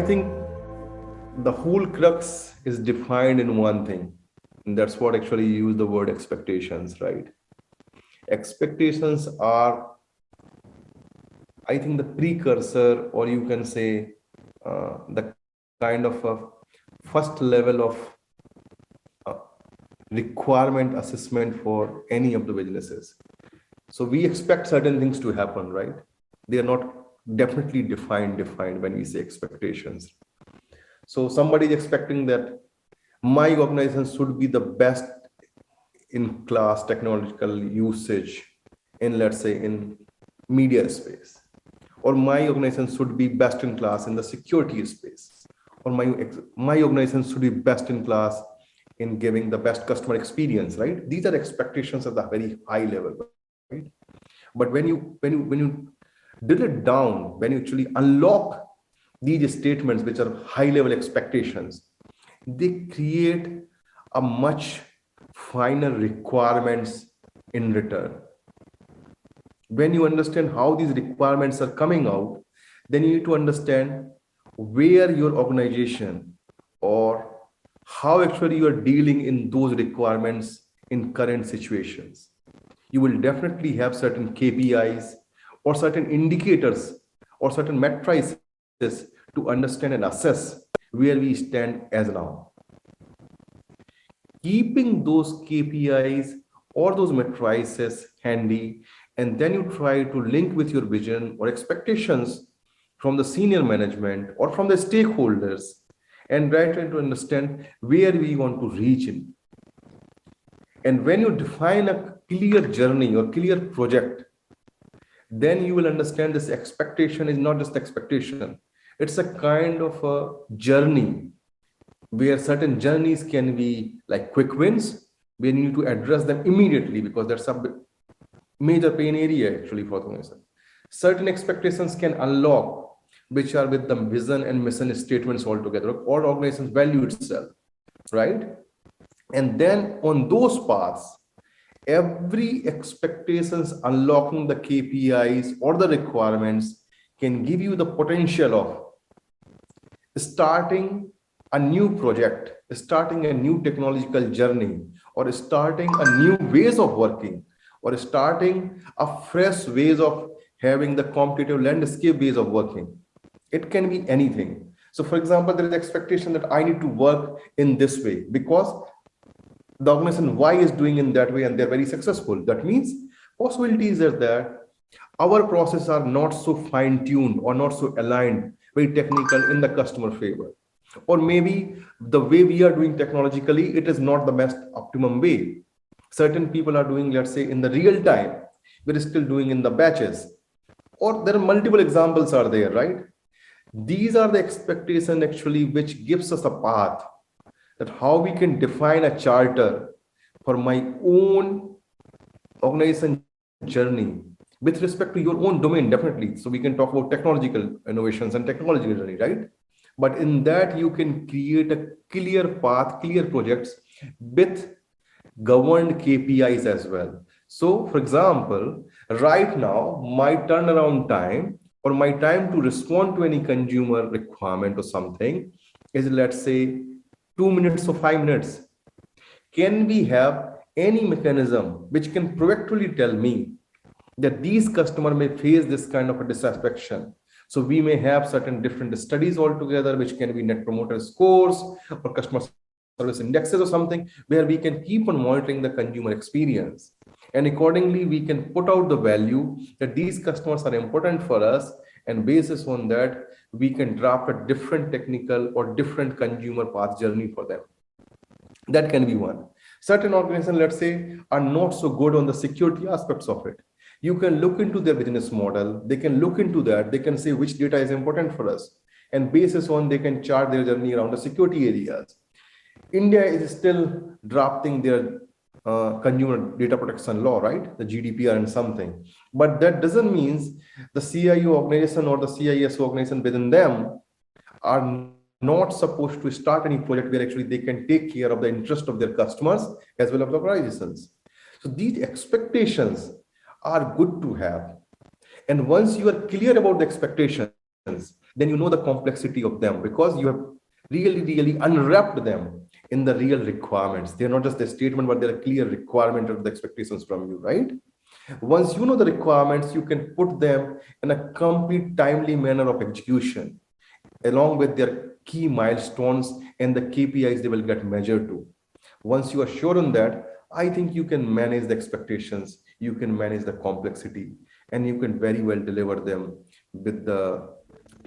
think the whole crux is defined in one thing. And that's what actually you use the word expectations, right? Expectations are, I think, the precursor, or you can say the kind of a first level of requirement assessment for any of the businesses. So we expect certain things to happen, right? They are not definitely defined when we say expectations. So somebody is expecting that my organization should be the best in class technological usage in, let's say, in media space, or my organization should be best in class in the security space, or my organization should be best in class in giving the best customer experience, right? These are expectations at the very high level, right? But when you drill it down, when you actually unlock these statements, which are high level expectations, they create a much finer requirements in return. When you understand how these requirements are coming out, then you need to understand where your organization, or how actually you are dealing in those requirements in current situations. You will definitely have certain KPIs or certain indicators or certain matrices to understand and assess where we stand as now. Keeping those KPIs or those matrices handy, and then you try to link with your vision or expectations from the senior management or from the stakeholders, and try to understand where we want to reach in. And when you define a clear journey or clear project, then you will understand this expectation is not just expectation. It's a kind of a journey where certain journeys can be like quick wins, where you need to address them immediately because that's a major pain area actually for the organization. Certain expectations can unlock, which are with the vision and mission statements altogether, or organization's value itself, right? And then on those paths, every expectations unlocking the KPIs or the requirements can give you the potential of starting a new project, starting a new technological journey, or starting a new ways of working, or starting a fresh ways of having the competitive landscape ways of working. It can be anything. So for example, there is expectation that I need to work in this way because the organization Y is doing in that way and they're very successful. That means possibilities are that our processes are not so fine-tuned or not so aligned, very technical in the customer favor. Or maybe the way we are doing technologically, it is not the best optimum way. Certain people are doing, let's say, in the real time, we're still doing in the batches. Or there are multiple examples are there, right? These are the expectations actually which gives us a path that how we can define a charter for my own organization journey with respect to your own domain, definitely. So we can talk about technological innovations and technological journey, right? But in that, you can create a clear path, clear projects with governed KPIs as well. So for example, right now, my turnaround time or my time to respond to any consumer requirement or something is, let's say, 2 minutes or 5 minutes. Can we have any mechanism which can proactively tell me that these customers may face this kind of a dissatisfaction? So we may have certain different studies altogether, which can be net promoter scores or customer service indexes or something, where we can keep on monitoring the consumer experience. And accordingly, we can put out the value that these customers are important for us. And basis on that, we can draft a different technical or different consumer path journey for them. That can be one. Certain organizations, let's say, are not so good on the security aspects of it. You can look into their business model. They can look into that. They can say which data is important for us. And basis on, they can chart their journey around the security areas. India is still drafting their consumer data protection law, right? The GDPR and something. But that doesn't mean the CIO organization or the CIS organization within them are not supposed to start any project where actually they can take care of the interest of their customers as well as the organizations. So these expectations are good to have. And once you are clear about the expectations, then you know the complexity of them, because you have really unwrapped them in the real requirements. They're not just a statement, but they're a clear requirement of the expectations from you, right? Once you know the requirements, you can put them in a complete timely manner of execution, along with their key milestones and the KPIs they will get measured to. Once you are sure on that, I think you can manage the expectations, you can manage the complexity, and you can very well deliver them with the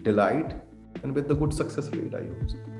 delight and with the good success rate, I hope.